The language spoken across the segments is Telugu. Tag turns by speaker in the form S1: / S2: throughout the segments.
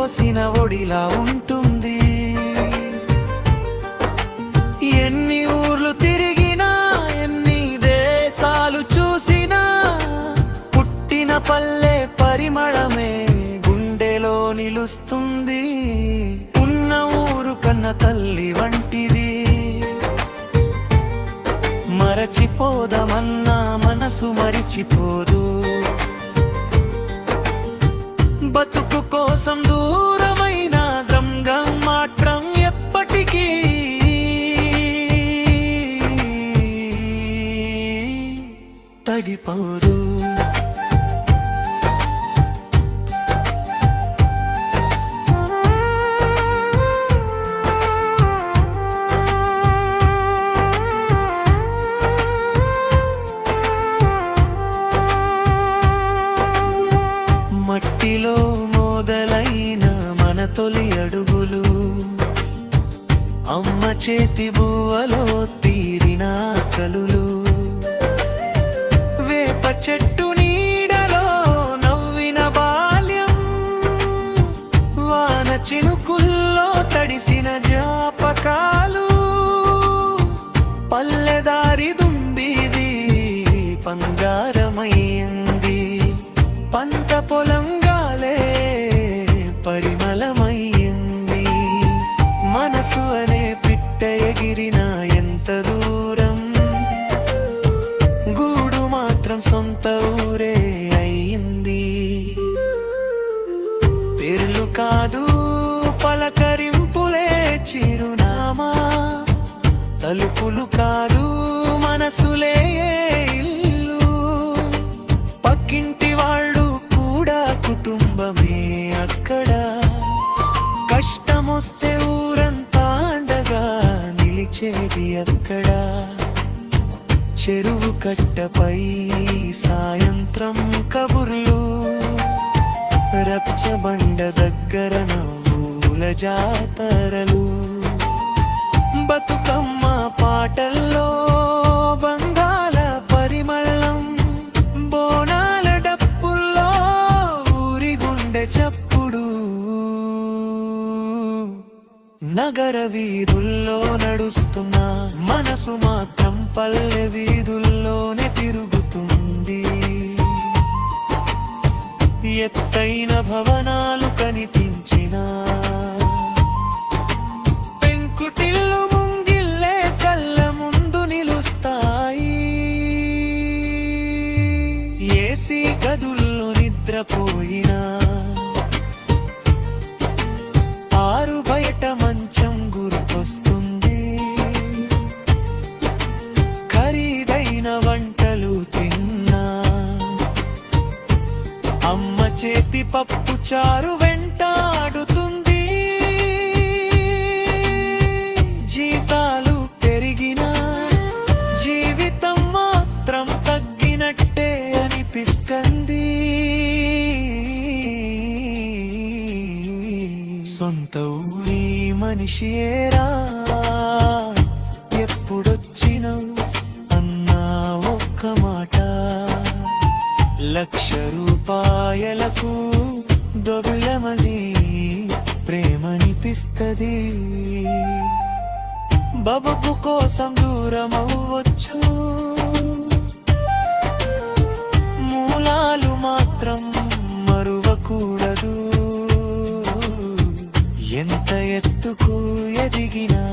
S1: పోసిన ఒడిలా ఉంటుంది. ఎన్ని ఊర్లు తిరిగినా, ఎన్ని దేశాలు చూసినా, పుట్టిన పల్లె పరిమళమే గుండెలో నిలుస్తుంది. ఉన్న ఊరు కన్న తల్లి వంటిది. మరచిపోదమన్నా మనసు మరిచిపోదు. బతుకు కోసం దూరమైన గంగం మాత్రం ఎప్పటికీ తగిపోదు. మట్టిలో మొదలైన మన తొలి అడుగులు, అమ్మ చేతి బువ్వలో తీరిన కలులు, వేప చెట్టు నీడలో నవ్విన బాల్యం, వాన చినుకుల్లో తడిసిన జ్ఞాపకాలు, పల్లెదారి దుంబిది పంగారమైంది, పంట పొలంగాలే పరిమళమయ్యింది. మనసు అనే పిట్ట ఎగిరిన ఎంత దూరం, గూడు మాత్రం సొంత ఊరే అయ్యింది. పేర్లు కాదు పలకరింపులే చిరునామా, తలుపులు కాదు మనసులే ఇల్లు, పక్కింటి వాళ్ళు కూడా కుటుంబమే అక్కడ. కష్టమొస్తే ఊరంతా అండగా నిలిచేది అక్కడ. చెరువు కట్టపై సాయంత్రం కబుర్లు, రచ్చబండ దగ్గర నవ్వుల జాతరలు, బతుకమ్మ పాటల్లో బంగాళ పరిమళం, బోనాల డప్పుల్లో ఊరి గుండె చప్పుడు. నగర వీధుల్లో నడుస్తున్న మనసు మాత్రం పల్లె వీధుల్లోనే తిరుగుతుంది. ఎత్తైన భవనాలు కనిపించినా, పెంకుటిల్లు ముంగిల్లే కళ్ళ ముందు నిలుస్తాయి. ఏసీ గదుల్లో నిద్రపోయినా, ఆరు బయట మంచం గుర్తొస్తుంది. ఖరీదైన వంటలు తిన్నా, అమ్మ చేతి పప్పు చారు వెంటాడుతుంది. జీతాలు పెరిగినా, జీవితం మాత్రం తగ్గినట్టే అనిపిస్తుంది. సొంత ఊరి మనిషియేరా ఎప్పుడొచ్చినవు అన్నా ఒక్క మాట, 1,00,000 రూపాయలకు దొబిలమది ప్రేమనిపిస్తది. బబుకు కోసం దూరమవ్వచ్చు, మూలాలు మాత్రం మరువకూడదు. ఎంత ఎత్తుకు ఎదిగినా,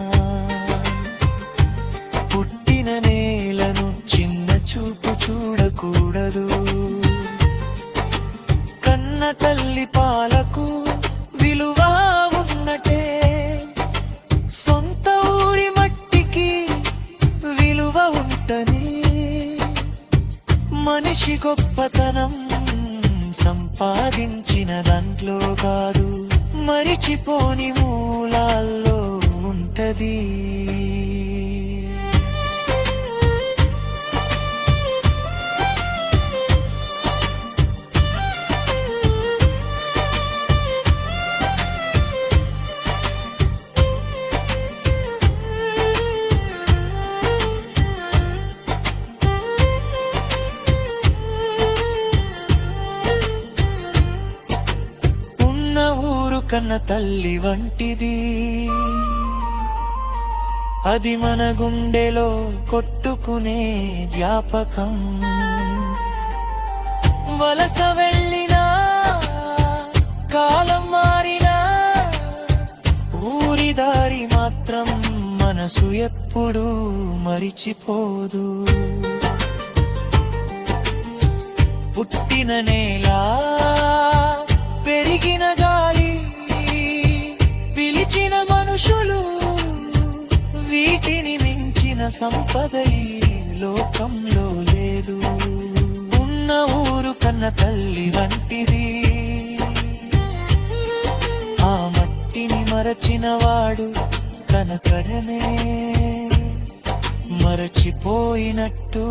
S1: పుట్టిన నేలను చిన్న చూపు చూడకూడదు. కన్న తల్లి పాలకు విలువ ఉన్నటే, సొంత ఊరి మట్టికి విలువ ఉంటని. మనిషి గొప్పతనం సంపాదించిన దాంట్లో కాదు, మరిచిపోని మూలాల్లో ఉంటది. కన్న తల్లి వంటిది, అది మన గుండెలో కొట్టుకునే జ్ఞాపకం. వలస వెళ్ళినా కాలం మారినా ఊరి దారి మాత్రం మనసు ఎప్పుడూ మరిచిపోదు. పుట్టిన నేల, పెరిగిన గాలి, పిలిచిన మనుషులు, వీటిని మించిన సంపద ఈ లోకంలో లేదు. ఉన్న ఊరు కన్న తల్లి వంటిది, ఆ మట్టిని మరచిన వాడు తన కడనే మరచిపోయినట్టు.